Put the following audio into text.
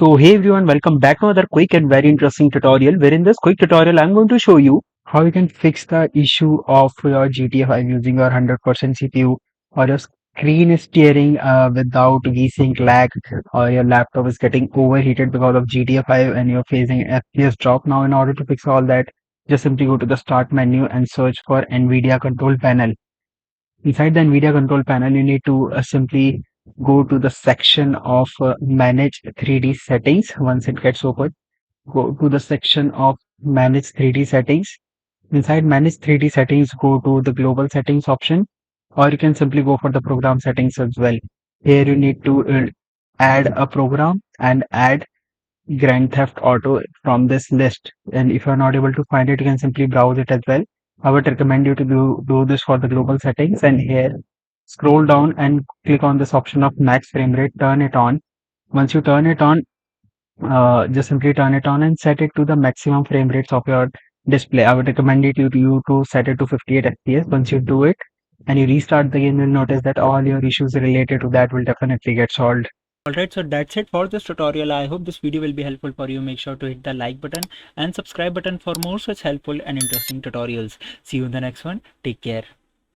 So hey everyone, welcome back to another quick and very interesting tutorial where in this quick tutorial I'm going to show you how you can fix the issue of your GTA 5 using your 100% CPU or your screen is tearing without VSync lag or your laptop is getting overheated because of GTA 5 and you're facing FPS drop. Now in order to fix all that, just simply go to the start menu and search for NVIDIA control panel. Inside the NVIDIA control panel, you need to simply go to the section of manage 3D settings. Once it gets open, go to the section of manage 3D settings. Inside manage 3D settings, go to the global settings option, or you can simply go for the program settings as well. Here you need to add a program and add Grand Theft Auto from this list. And if you're not able to find it, you can simply browse it as well. I would recommend you to do this for the global settings, and here scroll down and click on this option of max frame rate, turn it on. Once you turn it on, just simply turn it on and set it to the maximum frame rates of your display. I would recommend you to set it to 58 FPS. Once you do it and you restart the game, you'll notice that all your issues related to that will definitely get solved. Alright, so that's it for this tutorial. I hope this video will be helpful for you. Make sure to hit the like button and subscribe button for more such helpful and interesting tutorials. See you in the next one. Take care.